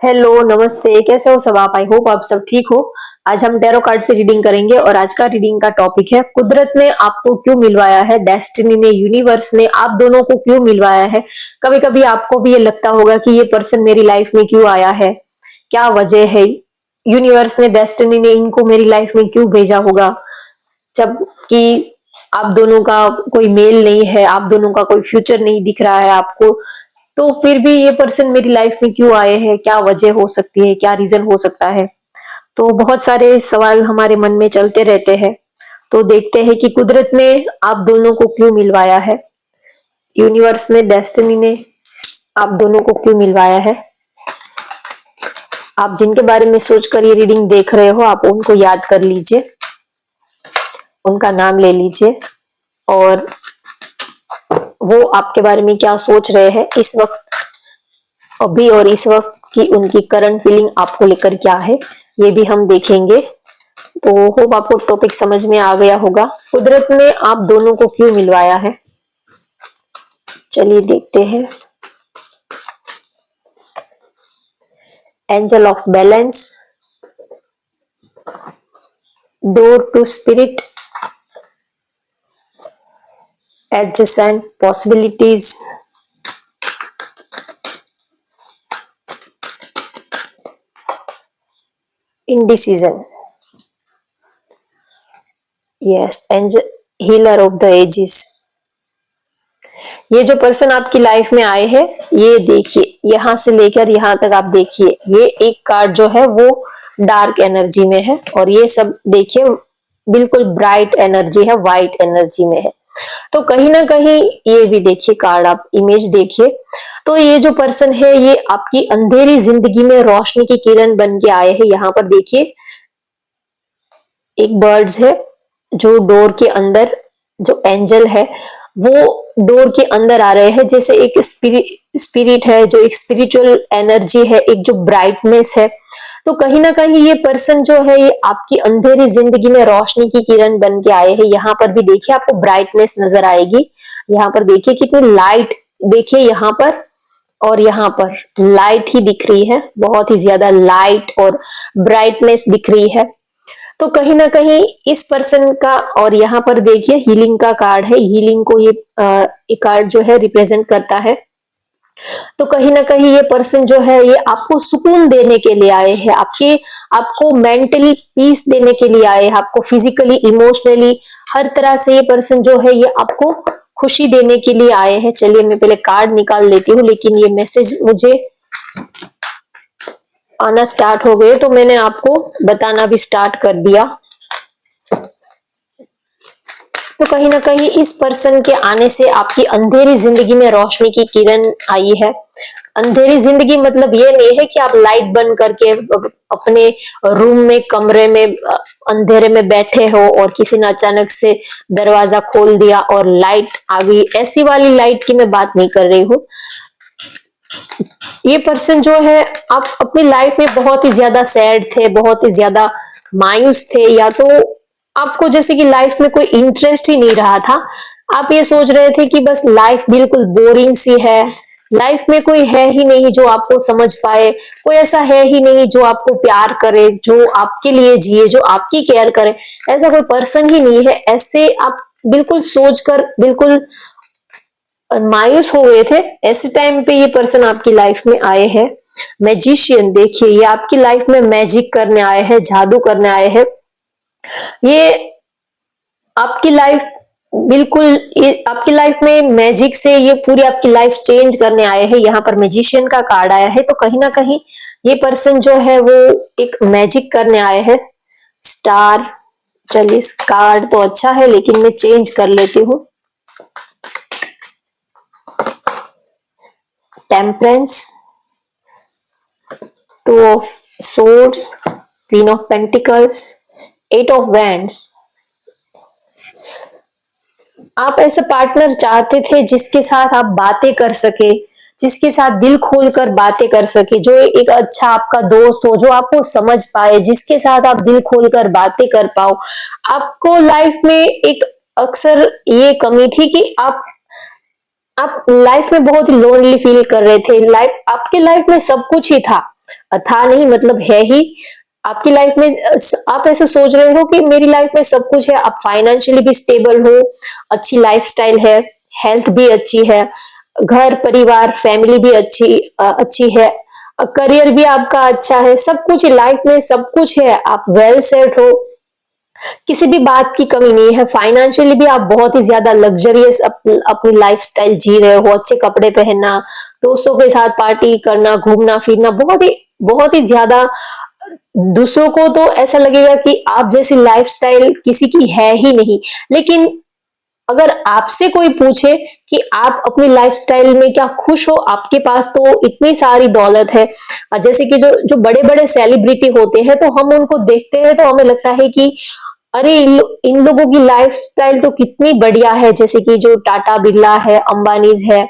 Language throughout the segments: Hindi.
हेलो, नमस्ते। कैसे हो सब आप? आई होप आप सब ठीक हो। आज हम टैरो कार्ड से रीडिंग करेंगे और आज का रीडिंग का टॉपिक है कुदरत ने आपको क्यों मिलवाया है, डेस्टिनी ने, यूनिवर्स ने आप दोनों को क्यों मिलवाया है। कभी कभी आपको भी ये लगता होगा कि ये पर्सन मेरी लाइफ में क्यों आया है, क्या वजह है, यूनिवर्स ने, डेस्टिनी ने इनको मेरी लाइफ में क्यों भेजा होगा, जबकि आप दोनों का कोई मेल नहीं है, आप दोनों का कोई फ्यूचर नहीं दिख रहा है आपको। तो फिर भी ये पर्सन मेरी लाइफ में क्यों आए हैं, क्या वजह हो सकती है, क्या रीजन हो सकता है। तो बहुत सारे सवाल हमारे मन में चलते रहते हैं। तो देखते हैं कि कुदरत ने आप दोनों को क्यों मिलवाया है, यूनिवर्स ने, डेस्टिनी ने आप दोनों को क्यों मिलवाया है। आप जिनके बारे में सोचकर ये रीडिंग देख रहे हो, आप उनको याद कर लीजिए, उनका नाम ले लीजिए और वो आपके बारे में क्या सोच रहे हैं इस वक्त, अभी और इस वक्त की उनकी करंट फीलिंग आपको लेकर क्या है, ये भी हम देखेंगे। तो होप आपको टॉपिक समझ में आ गया होगा। कुदरत ने आप दोनों को क्यों मिलवाया है, चलिए देखते हैं। Angel of balance, door to spirit, adjacent possibilities, indecision, yes, angel healer of the ages. ये जो पर्सन आपकी लाइफ में आए हैं, ये देखिए, यहां से लेकर यहां तक आप देखिए, ये एक कार्ड जो है वो डार्क एनर्जी में है और ये सब देखिए बिल्कुल ब्राइट एनर्जी है, वाइट एनर्जी में है। तो कहीं ना कहीं ये भी देखिए कार्ड, आप इमेज देखिए। तो ये जो पर्सन है ये आपकी अंधेरी जिंदगी में रोशनी की किरण बन के आए हैं। यहाँ पर देखिए एक बर्ड्स है जो डोर के अंदर, जो एंजल है वो डोर के अंदर आ रहे हैं, जैसे एक स्पिरिट है, जो एक स्पिरिचुअल एनर्जी है, एक जो ब्राइटनेस है। तो कहीं ना कहीं ये पर्सन जो है ये आपकी अंधेरी जिंदगी में रोशनी की किरण बन के आए हैं। यहाँ पर भी देखिए आपको ब्राइटनेस नजर आएगी। यहाँ पर देखिए कितनी लाइट, देखिए यहाँ पर और यहाँ पर लाइट ही दिख रही है, बहुत ही ज्यादा लाइट और ब्राइटनेस दिख रही है। तो कहीं ना कहीं इस पर्सन का, और यहाँ पर देखिए हीलिंग का कार्ड है, हीलिंग को ये कार्ड जो है रिप्रेजेंट करता है। तो कहीं ना कहीं ये पर्सन जो है ये आपको सुकून देने के लिए आए हैं, आपको मेंटली पीस देने के लिए आए हैं, आपको फिजिकली, इमोशनली, हर तरह से ये पर्सन जो है ये आपको खुशी देने के लिए आए हैं। चलिए मैं पहले कार्ड निकाल लेती हूँ, लेकिन ये मैसेज मुझे आना स्टार्ट हो गए तो मैंने आपको बताना भी स्टार्ट कर दिया। तो कहीं ना कहीं इस पर्सन के आने से आपकी अंधेरी जिंदगी में रोशनी की किरण आई है। अंधेरी जिंदगी मतलब ये नहीं है कि आप लाइट बंद करके अपने रूम में, कमरे में अंधेरे में बैठे हो और किसी ने अचानक से दरवाजा खोल दिया और लाइट आ गई, ऐसी वाली लाइट की मैं बात नहीं कर रही हूँ। ये पर्सन जो है, आप अपनी लाइफ में बहुत ही ज्यादा सैड थे, बहुत ही ज्यादा मायूस थे, या तो आपको जैसे कि लाइफ में कोई इंटरेस्ट ही नहीं रहा था। आप ये सोच रहे थे कि बस लाइफ बिल्कुल बोरिंग सी है, लाइफ में कोई है ही नहीं जो आपको समझ पाए, कोई ऐसा है ही नहीं जो आपको प्यार करे, जो आपके लिए जिए, जो आपकी केयर करे, ऐसा कोई पर्सन ही नहीं है। ऐसे आप बिल्कुल सोचकर बिल्कुल मायूस हो गए थे। ऐसे टाइम पे ये पर्सन आपकी लाइफ में आए हैं। मैजिशियन, देखिए ये आपकी लाइफ में मैजिक करने आए हैं, जादू करने आए हैं। ये आपकी लाइफ बिल्कुल, ये आपकी लाइफ में मैजिक से ये पूरी आपकी लाइफ चेंज करने आए हैं। यहाँ पर मैजिशियन का कार्ड आया है, तो कहीं ना कहीं ये पर्सन जो है वो एक मैजिक करने आए हैं। स्टार, चलिए कार्ड तो अच्छा है लेकिन मैं चेंज कर लेती हूँ। Temperance, two of swords, queen of pentacles, eight of wands. आप ऐसा पार्टनर चाहते थे जिसके साथ आप बातें कर सके, जिसके साथ दिल खोलकर बातें कर सके, जो एक अच्छा आपका दोस्त हो, जो आपको समझ पाए, जिसके साथ आप दिल खोलकर बातें कर पाओ। आपको लाइफ में एक अक्सर ये कमी थी कि आप लाइफ में बहुत ही लोनली फील कर रहे थे। आपके लाइफ में सब कुछ ही था, था नहीं मतलब है ही। आपकी लाइफ में आप ऐसा सोच रहे हो कि मेरी लाइफ में सब कुछ है, आप फाइनेंशियली भी स्टेबल हो, अच्छी लाइफस्टाइल है, हेल्थ भी अच्छी है, घर परिवार फैमिली भी अच्छी है, करियर भी आपका अच्छा है, सब कुछ लाइफ में सब कुछ है, आप वेल सेट हो, किसी भी बात की कमी नहीं है, फाइनेंशियली भी आप बहुत ही ज्यादा लग्जरियस अपनी लाइफस्टाइल जी रहे हो, अच्छे कपड़े पहनना, दोस्तों के साथ पार्टी करना, घूमना फिरना, बहुत ही ज्यादा दूसरों को तो ऐसा लगेगा कि आप जैसी लाइफस्टाइल किसी की है ही नहीं। लेकिन अगर आपसे कोई पूछे कि आप अपनी लाइफस्टाइल में क्या खुश हो, आपके पास तो इतनी सारी दौलत है, जैसे कि जो जो बड़े बड़े सेलिब्रिटी होते हैं तो हम उनको देखते हैं तो हमें लगता है कि अरे इन लोगों की लाइफस्टाइल तो कितनी बढ़िया है, जैसे कि जो टाटा बिरला है, अंबानीज है,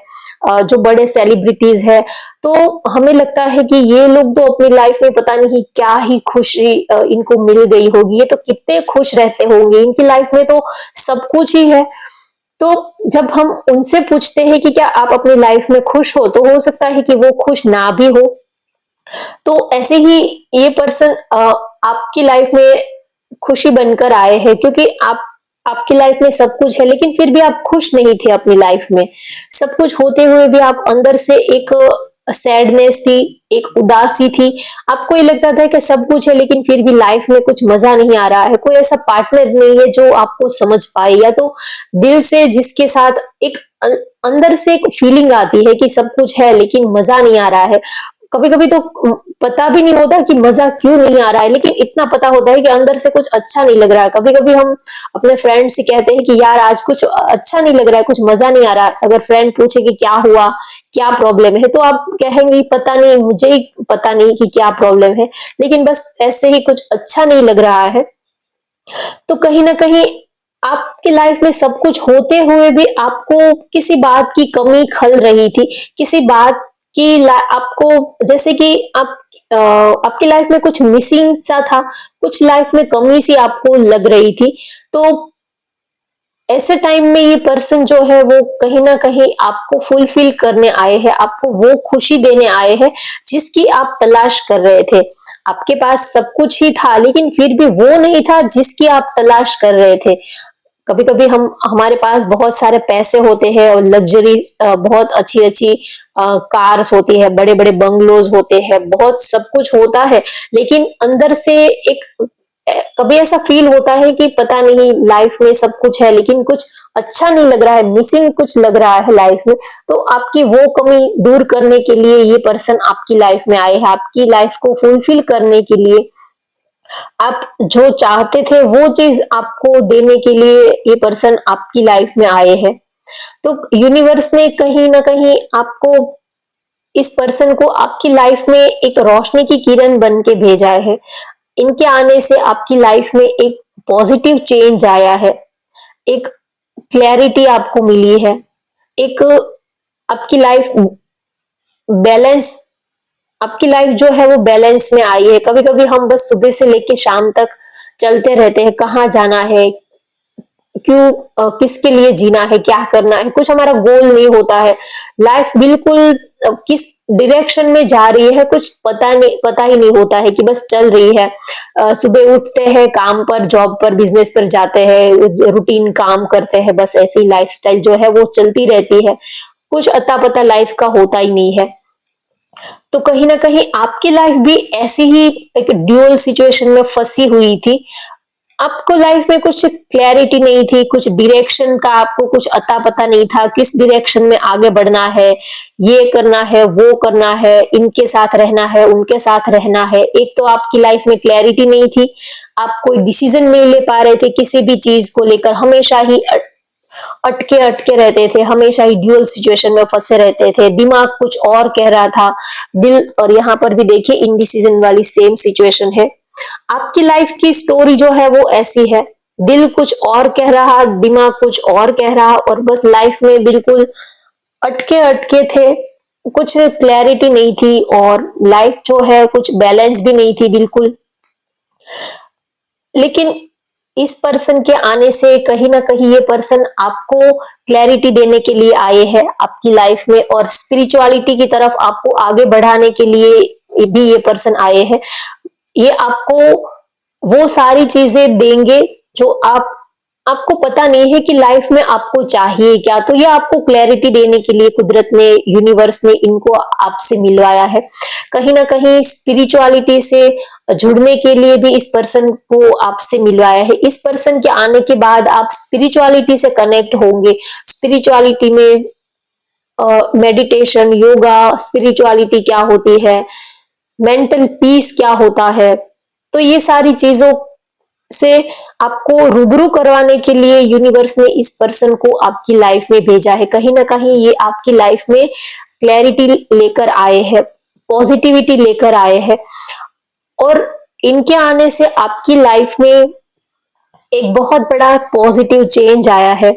जो बड़े सेलिब्रिटीज है, तो हमें लगता है कि ये लोग तो अपनी लाइफ में पता नहीं क्या ही खुशी इनको मिल गई होगी, ये तो कितने खुश रहते होंगे, इनकी लाइफ में तो सब कुछ ही है। तो जब हम उनसे पूछते हैं कि क्या आप अपनी लाइफ में खुश हो, तो हो सकता है कि वो खुश ना भी हो। तो ऐसे ही ये पर्सन आपकी लाइफ में खुशी बनकर आए हैं, क्योंकि आपकी लाइफ में सब कुछ है लेकिन फिर भी आप खुश नहीं थे अपनी लाइफ में। सब कुछ होते हुए भी आप अंदर से एक सैडनेस थी, एक उदासी थी। आपको ये लगता था कि सब कुछ है लेकिन फिर भी लाइफ में कुछ मजा नहीं आ रहा है, कोई ऐसा पार्टनर नहीं है जो आपको समझ पाए, या तो दिल से जिसके साथ एक अंदर से एक फीलिंग आती है कि सब कुछ है लेकिन मजा नहीं आ रहा है। कभी कभी तो पता भी नहीं होता कि मजा क्यों नहीं आ रहा है, लेकिन इतना पता होता है कि अंदर से कुछ अच्छा नहीं लग रहा है। कभी कभी हम अपने फ्रेंड से कहते हैं कि यार आज कुछ अच्छा नहीं लग रहा है, कुछ मजा नहीं आ रहा है। अगर फ्रेंड पूछे कि क्या हुआ, क्या प्रॉब्लम है, तो आप कहेंगे पता नहीं, मुझे ही पता नहीं कि क्या प्रॉब्लम है, लेकिन बस ऐसे ही कुछ अच्छा नहीं लग रहा है। तो कहीं ना कहीं आपकी लाइफ में सब कुछ होते हुए भी आपको किसी बात की कमी खल रही थी, किसी बात की आपको जैसे कि आपकी लाइफ में कुछ मिसिंग सा था, कुछ लाइफ में कमी सी आपको लग रही थी। तो ऐसे टाइम में ये पर्सन जो है वो कहीं ना कहीं आपको फुलफिल करने आए हैं, आपको वो खुशी देने आए हैं जिसकी आप तलाश कर रहे थे। आपके पास सब कुछ ही था लेकिन फिर भी वो नहीं था जिसकी आप तलाश कर रहे थे। कभी कभी हम हमारे पास बहुत सारे पैसे होते हैं और लग्जरी बहुत अच्छी अच्छी कार्स होती है, बड़े बड़े बंगलोज होते हैं, बहुत सब कुछ होता है, लेकिन अंदर से एक कभी ऐसा फील होता है कि पता नहीं लाइफ में सब कुछ है लेकिन कुछ अच्छा नहीं लग रहा है, मिसिंग कुछ लग रहा है लाइफ में। तो आपकी वो कमी दूर करने के लिए ये पर्सन आपकी लाइफ में आए हैं, आपकी लाइफ को फुलफिल करने के लिए, आप जो चाहते थे वो चीज आपको देने के लिए ये पर्सन आपकी लाइफ में आए हैं। तो यूनिवर्स ने कहीं ना कहीं आपको, इस पर्सन को आपकी लाइफ में एक रोशनी की किरण बन के भेजा है। इनके आने से आपकी लाइफ में एक पॉजिटिव चेंज आया है, एक क्लैरिटी आपको मिली है, एक आपकी लाइफ बैलेंस, आपकी लाइफ जो है वो बैलेंस में आई है। कभी कभी हम बस सुबह से लेके शाम तक चलते रहते हैं, कहाँ जाना है, क्यों, किसके लिए जीना है, क्या करना है, कुछ हमारा गोल नहीं होता है। लाइफ बिल्कुल किस डायरेक्शन में जा रही है कुछ पता ही नहीं होता है कि बस चल रही है। सुबह उठते हैं, काम पर, जॉब पर, बिजनेस पर जाते हैं, रूटीन काम करते हैं, बस ऐसी लाइफस्टाइल जो है वो चलती रहती है, कुछ अता पता लाइफ का होता ही नहीं है। तो कहीं ना कहीं आपकी लाइफ भी ऐसी ही एक ड्यूअल सिचुएशन में फंसी हुई थी। आपको लाइफ में कुछ क्लैरिटी नहीं थी, कुछ डायरेक्शन का आपको कुछ अता पता नहीं था, किस डायरेक्शन में आगे बढ़ना है, ये करना है, वो करना है, इनके साथ रहना है, उनके साथ रहना है। एक तो आपकी लाइफ में क्लैरिटी नहीं थी, आप कोई डिसीजन नहीं ले पा रहे थे किसी भी चीज को लेकर, हमेशा ही अटके अटके रहते थे, हमेशा ही ड्यूअल सिचुएशन में फंसे रहते थे, दिमाग कुछ और कह रहा था, दिल, और यहाँ पर भी देखिए इनडिसीजन वाली सेम सिचुएशन है। आपकी लाइफ की स्टोरी जो है वो ऐसी है, दिल कुछ और कह रहा, दिमाग कुछ और कह रहा, और बस लाइफ में बिल्कुल अटके अटके थे, कुछ क्लैरिटी नहीं थी, और लाइफ जो है कुछ बैलेंस भी नहीं थी बिल्कुल। लेकिन इस पर्सन के आने से कहीं ना कहीं ये पर्सन आपको क्लैरिटी देने के लिए आए हैं आपकी लाइफ में, और स्पिरिचुअलिटी की तरफ आपको आगे बढ़ाने के लिए भी ये पर्सन आए हैं, ये आपको वो सारी चीजें देंगे जो आपको पता नहीं है कि लाइफ में आपको चाहिए क्या। तो ये आपको क्लैरिटी देने के लिए कुदरत ने, यूनिवर्स ने इनको आपसे मिलवाया है। कहीं ना कहीं स्पिरिचुअलिटी से जुड़ने के लिए भी इस पर्सन को आपसे मिलवाया है। इस पर्सन के आने के बाद आप स्पिरिचुअलिटी से कनेक्ट होंगे। स्पिरिचुअलिटी में मेडिटेशन, योगा, स्पिरिचुअलिटी क्या होती है, मेंटल पीस क्या होता है, तो ये सारी चीजों से आपको रूबरू करवाने के लिए यूनिवर्स ने इस पर्सन को आपकी लाइफ में भेजा है। कहीं ना कहीं ये आपकी लाइफ में क्लैरिटी लेकर आए हैं, पॉजिटिविटी लेकर आए हैं, और इनके आने से आपकी लाइफ में एक बहुत बड़ा पॉजिटिव चेंज आया है।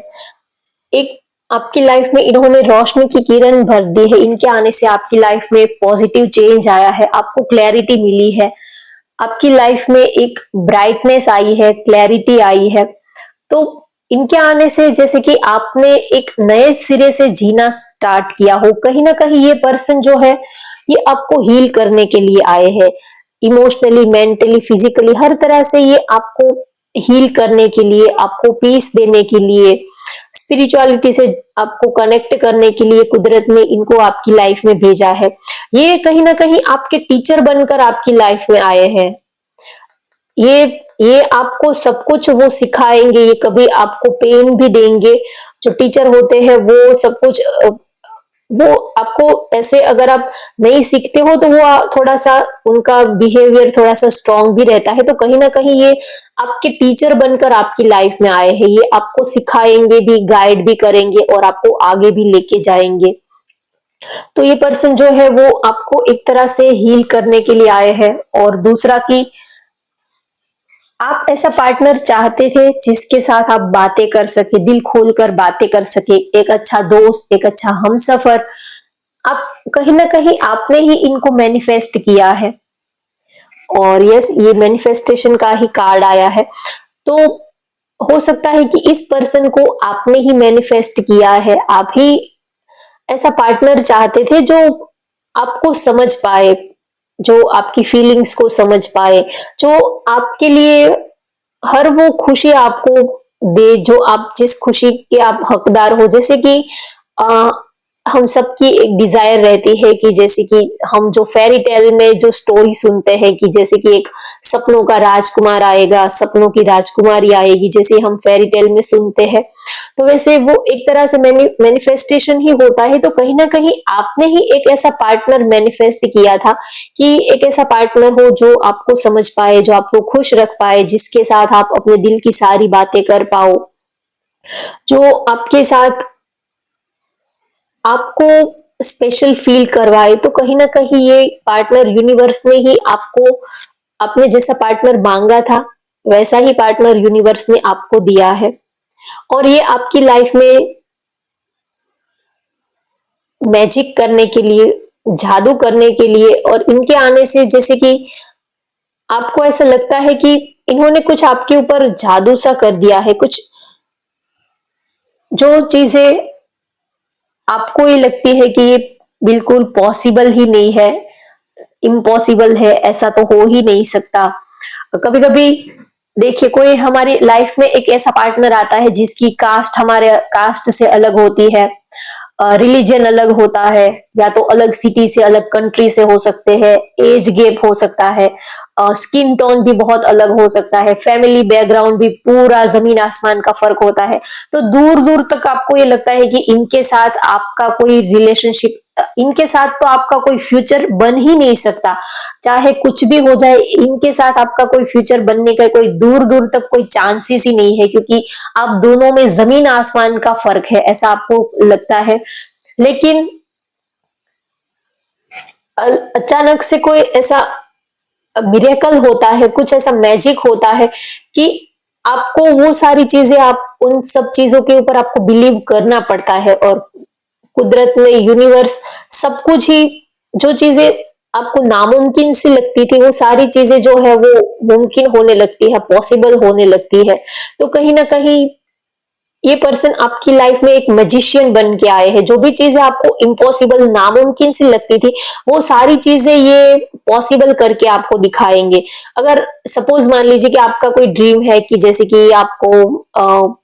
एक आपकी लाइफ में इन्होंने रोशनी की किरण भर दी है। इनके आने से आपकी लाइफ में पॉजिटिव चेंज आया है, आपको क्लैरिटी मिली है, आपकी लाइफ में एक ब्राइटनेस आई है, क्लैरिटी आई है। तो इनके आने से जैसे कि आपने एक नए सिरे से जीना स्टार्ट किया हो। कहीं ना कहीं ये पर्सन जो है ये आपको हील करने के लिए आए हैं, इमोशनली, मेंटली, फिजिकली, हर तरह से ये आपको हील करने के लिए, आपको पीस देने के लिए, स्पिरिचुअलिटी से आपको कनेक्ट करने के लिए कुदरत ने इनको आपकी लाइफ में भेजा है। ये कहीं ना कहीं आपके टीचर बनकर आपकी लाइफ में आए हैं। ये ये आपको सब कुछ वो सिखाएंगे, ये कभी आपको पेन भी देंगे। जो टीचर होते हैं वो सब कुछ वो आपको ऐसे, अगर आप नहीं सीखते हो तो वो थोड़ा सा उनका बिहेवियर थोड़ा सा स्ट्रांग भी रहता है। तो कहीं ना कहीं ये आपके टीचर बनकर आपकी लाइफ में आए हैं। ये आपको सिखाएंगे भी, गाइड भी करेंगे और आपको आगे भी लेके जाएंगे। तो ये पर्सन जो है वो आपको एक तरह से हील करने के लिए आए हैं। और दूसरा कि आप ऐसा पार्टनर चाहते थे जिसके साथ आप बातें कर सके, दिल खोलकर बातें कर सके, एक अच्छा दोस्त, एक अच्छा हमसफर। आप कहीं ना कहीं आपने ही इनको मैनिफेस्ट किया है। और यस, ये मैनिफेस्टेशन का ही कार्ड आया है। तो हो सकता है कि इस पर्सन को आपने ही मैनिफेस्ट किया है, आप ही ऐसा पार्टनर चाहते थे जो आपको समझ पाए, जो आपकी फीलिंग्स को समझ पाए, जो आपके लिए हर वो खुशी आपको दे जो आप, जिस खुशी के आप हकदार हो। जैसे कि आ, हम सबकी एक डिजायर रहती है कि जैसे कि हम जो फेरी टेल में जो स्टोरी सुनते हैं कि जैसे कि एक सपनों का राजकुमार आएगा, सपनों की राजकुमारी आएगी, जैसे हम फेरी टेल में सुनते हैं। तो वैसे वो एक तरह से मैनिफेस्टेशन ही होता है। तो कहीं ना कहीं आपने ही एक ऐसा पार्टनर मैनिफेस्ट किया था कि एक ऐसा पार्टनर हो जो आपको समझ पाए, जो आपको खुश रख पाए, जिसके साथ आप अपने दिल की सारी बातें कर पाओ, जो आपके साथ आपको स्पेशल फील करवाए। तो कहीं ना कहीं ये पार्टनर यूनिवर्स ने ही आपको, अपने जैसा पार्टनर मांगा था वैसा ही पार्टनर यूनिवर्स ने आपको दिया है। और ये आपकी लाइफ में मैजिक करने के लिए, जादू करने के लिए, और इनके आने से जैसे कि आपको ऐसा लगता है कि इन्होंने कुछ आपके ऊपर जादू सा कर दिया है। कुछ जो चीजें आपको ये लगती है कि ये बिल्कुल पॉसिबल ही नहीं है, इम्पॉसिबल है, ऐसा तो हो ही नहीं सकता। कभी कभी देखिए, कोई हमारी लाइफ में एक ऐसा पार्टनर आता है जिसकी कास्ट हमारे कास्ट से अलग होती है, रिलीजन अलग होता है, या तो अलग सिटी से, अलग कंट्री से हो सकते हैं, एज गैप हो सकता है, स्किन टोन भी बहुत अलग हो सकता है, फैमिली बैकग्राउंड भी पूरा जमीन आसमान का फर्क होता है। तो दूर दूर तक आपको ये लगता है कि इनके साथ आपका कोई रिलेशनशिप, इनके साथ तो आपका कोई फ्यूचर बन ही नहीं सकता। चाहे कुछ भी हो जाए, इनके साथ आपका कोई फ्यूचर बनने का कोई दूर दूर तक कोई चांसेस ही नहीं है, क्योंकि आप दोनों में जमीन आसमान का फर्क है, ऐसा आपको लगता है। लेकिन अचानक से कोई ऐसा मिरेकल होता है, कुछ ऐसा मैजिक होता है कि आपको वो सारी चीजें, आप उन सब चीजों के ऊपर आपको बिलीव करना पड़ता है। और कुदरत में, यूनिवर्स, सब कुछ ही, जो चीजें आपको नामुमकिन सी लगती थी वो सारी चीजें जो है वो मुमकिन होने लगती है, पॉसिबल होने लगती है। तो कहीं ना कहीं ये पर्सन आपकी लाइफ में एक मैजिशियन बन के आए हैं। जो भी चीजें आपको इम्पॉसिबल, नामुमकिन सी लगती थी, वो सारी चीजें ये पॉसिबल करके आपको दिखाएंगे। अगर सपोज मान लीजिए कि आपका कोई ड्रीम है कि जैसे कि आपको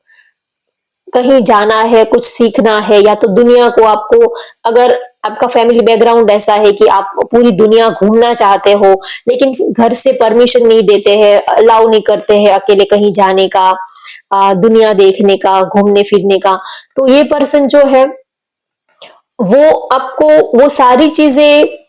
कहीं जाना है, कुछ सीखना है, या तो दुनिया को आपको, अगर आपका फैमिली बैकग्राउंड ऐसा है कि आप पूरी दुनिया घूमना चाहते हो, लेकिन घर से परमिशन नहीं देते हैं, अलाउ नहीं करते हैं अकेले कहीं जाने का, दुनिया देखने का, घूमने फिरने का, तो ये पर्सन जो है वो आपको वो सारी चीजें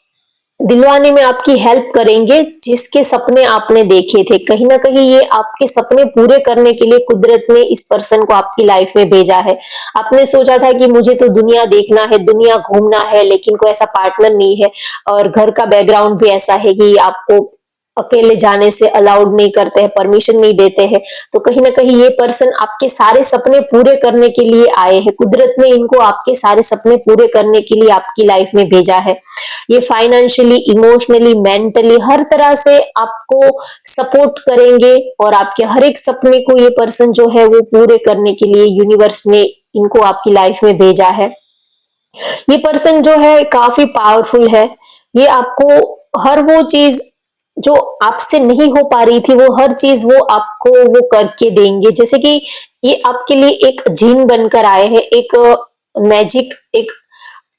दिलवाने में आपकी हेल्प करेंगे जिसके सपने आपने देखे थे। कहीं ना कहीं ये आपके सपने पूरे करने के लिए कुदरत ने इस पर्सन को आपकी लाइफ में भेजा है। आपने सोचा था कि मुझे तो दुनिया देखना है, दुनिया घूमना है, लेकिन कोई ऐसा पार्टनर नहीं है, और घर का बैकग्राउंड भी ऐसा है कि आपको अकेले जाने से अलाउड नहीं करते हैं, परमिशन नहीं देते हैं। तो कहीं ना कहीं ये पर्सन आपके सारे सपने पूरे करने के लिए आए हैं। कुदरत ने इनको आपके सारे सपने पूरे करने के लिए आपकी लाइफ में भेजा है। ये फाइनेंशियली, इमोशनली, मेंटली हर तरह से आपको सपोर्ट करेंगे, और आपके हर एक सपने को ये पर्सन जो है वो पूरे करने के लिए यूनिवर्स ने इनको आपकी लाइफ में भेजा है। ये पर्सन जो है काफी पावरफुल है। ये आपको हर वो चीज जो आपसे नहीं हो पा रही थी, वो हर चीज वो आपको वो करके देंगे। जैसे कि ये आपके लिए एक जिन बनकर आए हैं, एक मैजिक, एक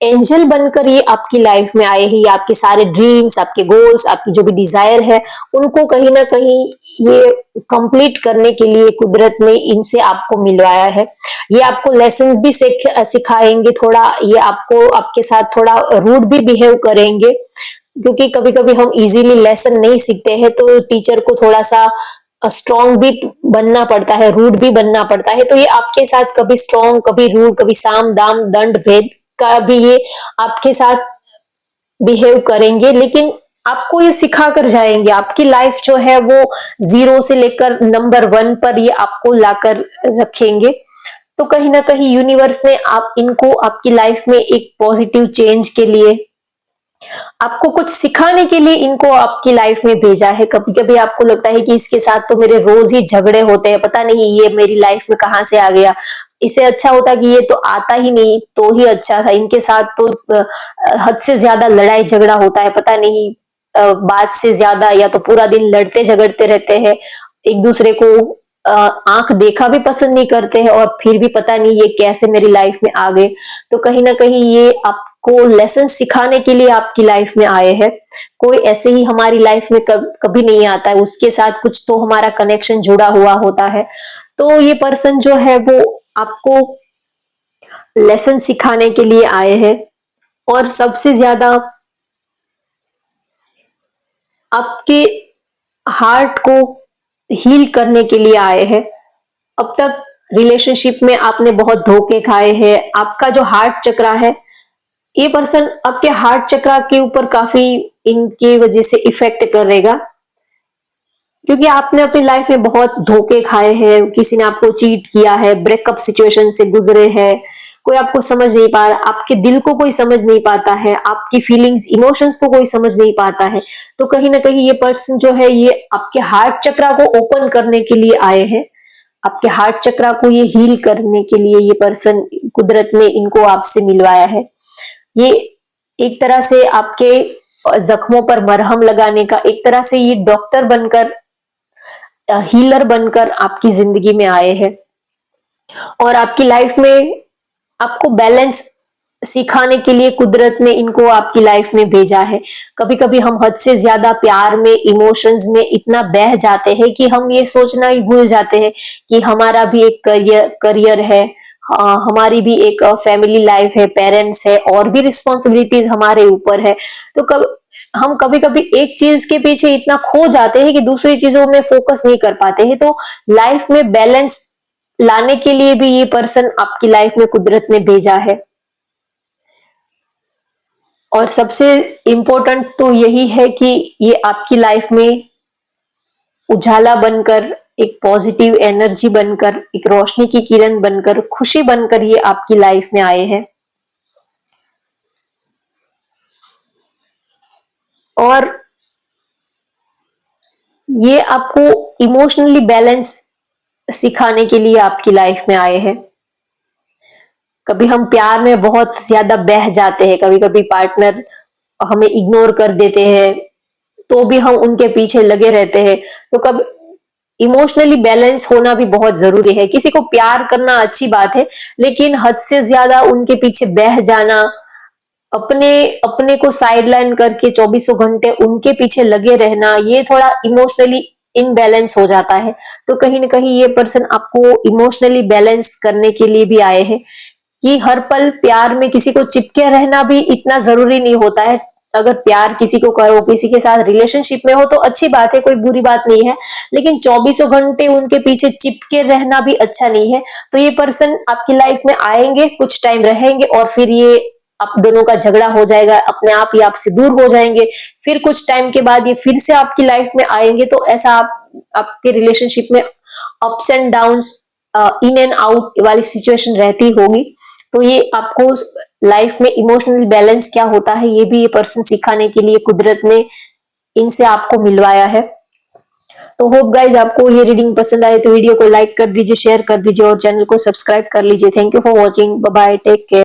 एंजल बनकर ये आपकी लाइफ में आए हैं। ये आपके सारे ड्रीम्स, आपके गोल्स, आपकी जो भी डिजायर है, उनको कहीं ना कहीं ये कंप्लीट करने के लिए कुदरत ने इनसे आपको मिलवाया है। ये आपको लेसन भी सिखाएंगे थोड़ा, ये आपको आपके साथ थोड़ा रूड भी बिहेव करेंगे, क्योंकि कभी कभी हम इजीली लेसन नहीं सीखते हैं, तो टीचर को थोड़ा सा स्ट्रॉन्ग भी बनना पड़ता है, रूड भी बनना पड़ता है। तो ये आपके साथ कभी स्ट्रॉन्ग, कभी रूड, कभी साम दाम दंड भेद का भी ये आपके साथ बिहेव करेंगे, लेकिन आपको ये सिखा कर जाएंगे। आपकी लाइफ जो है वो जीरो से लेकर नंबर वन पर ये आपको लाकर रखेंगे। तो कहीं ना कहीं यूनिवर्स ने आप इनको आपकी लाइफ में एक पॉजिटिव चेंज के लिए, आपको कुछ सिखाने के लिए इनको आपकी लाइफ में भेजा है। कभी कभी आपको लगता है कि इसके साथ तो मेरे रोज ही झगड़े होते हैं, पता नहीं ये मेरी लाइफ में कहां से आ गया, इसे अच्छा होता कि ये तो आता ही नहीं तो ही अच्छा था, इनके साथ तो हद से ज्यादा लड़ाई झगड़ा होता है, पता नहीं बात से ज्यादा, या तो पूरा दिन लड़ते झगड़ते रहते हैं, एक दूसरे को आंख देखा भी पसंद नहीं करते हैं, और फिर भी पता नहीं ये कैसे मेरी लाइफ में आ गए। तो कहीं ना कहीं ये आपको लेसन सिखाने के लिए आपकी लाइफ में आए हैं। कोई ऐसे ही हमारी लाइफ में कभी नहीं आता है, उसके साथ कुछ तो हमारा कनेक्शन जुड़ा हुआ होता है। तो ये पर्सन जो है वो आपको लेसन सिखाने के लिए आए हैं, और सबसे ज्यादा आपके हार्ट को हील करने के लिए आए हैं। अब तक रिलेशनशिप में आपने बहुत धोखे खाए हैं, आपका जो हार्ट चक्रा है, ये पर्सन आपके हार्ट चक्रा के ऊपर काफी इनकी वजह से इफेक्ट करेगा, क्योंकि आपने अपनी लाइफ में बहुत धोखे खाए हैं, किसी ने आपको चीट किया है, ब्रेकअप सिचुएशन से गुजरे हैं, कोई आपको समझ नहीं पा रहा, आपके दिल को कोई समझ नहीं पाता है, आपकी फीलिंग्स, इमोशंस को कोई समझ नहीं पाता है। तो कहीं ना कहीं ये पर्सन जो है ये आपके हार्ट चक्रा को ओपन करने के लिए आए हैं। आपके हार्ट चक्रा को ये हील करने के लिए ये पर्सन, कुदरत ने इनको आपसे मिलवाया है। ये एक तरह से आपके जख्मों पर मरहम लगाने का, एक तरह से ये डॉक्टर बनकर, हीलर बनकर आपकी जिंदगी में आए हैं, और आपकी लाइफ में आपको बैलेंस सिखाने के लिए कुदरत ने इनको आपकी लाइफ में भेजा है। कभी कभी हम हद से ज्यादा प्यार में, इमोशंस में इतना बह जाते हैं कि हम ये सोचना ही भूल जाते हैं कि हमारा भी एक करियर है, हमारी भी एक फैमिली लाइफ है, पेरेंट्स है, और भी रिस्पॉन्सिबिलिटीज हमारे ऊपर है। तो हम कभी कभी एक चीज के पीछे इतना खो जाते हैं कि दूसरी चीजों में फोकस नहीं कर पाते हैं। तो लाइफ में बैलेंस लाने के लिए भी ये पर्सन आपकी लाइफ में कुदरत ने भेजा है। और सबसे इम्पोर्टेंट तो यही है कि ये आपकी लाइफ में उजाला बनकर, एक पॉजिटिव एनर्जी बनकर, एक रोशनी की किरण बनकर, खुशी बनकर ये आपकी लाइफ में आए हैं। और ये आपको इमोशनली बैलेंस सिखाने के लिए आपकी लाइफ में आए हैं। कभी हम प्यार में बहुत ज्यादा बह जाते हैं, कभी कभी पार्टनर हमें इग्नोर कर देते हैं तो भी हम उनके पीछे लगे रहते हैं। तो कब इमोशनली बैलेंस होना भी बहुत जरूरी है। किसी को प्यार करना अच्छी बात है, लेकिन हद से ज्यादा उनके पीछे बह जाना, अपने अपने को साइडलाइन करके चौबीसों घंटे उनके पीछे लगे रहना, ये थोड़ा इमोशनली इनबैलेंस हो जाता है। तो कहीं ना कहीं ये पर्सन आपको इमोशनली बैलेंस करने के लिए भी आए हैं कि हर पल प्यार में किसी को चिपके रहना भी इतना जरूरी नहीं होता है। अगर प्यार किसी को करो, किसी के साथ रिलेशनशिप में हो तो अच्छी बात है, कोई बुरी बात नहीं है, लेकिन चौबीसों घंटे उनके पीछे चिपके रहना भी अच्छा नहीं है। तो ये पर्सन आपकी लाइफ में आएंगे, कुछ टाइम रहेंगे और फिर ये आप दोनों का झगड़ा हो जाएगा, अपने आप ही आपसे दूर हो जाएंगे। फिर कुछ टाइम के बाद ये फिर से आपकी लाइफ में आएंगे। तो ऐसा आपके रिलेशनशिप में ups and downs, in and out वाली सिचुएशन रहती होगी। तो ये आपको लाइफ में इमोशनल बैलेंस क्या होता है ये भी ये पर्सन सिखाने के लिए कुदरत ने इनसे आपको मिलवाया है। तो होप गाइज आपको ये रीडिंग पसंद आए तो वीडियो को लाइक कर दीजिए, शेयर कर दीजिए और चैनल को सब्सक्राइब कर लीजिए। Thank you for watching, bye bye, take care.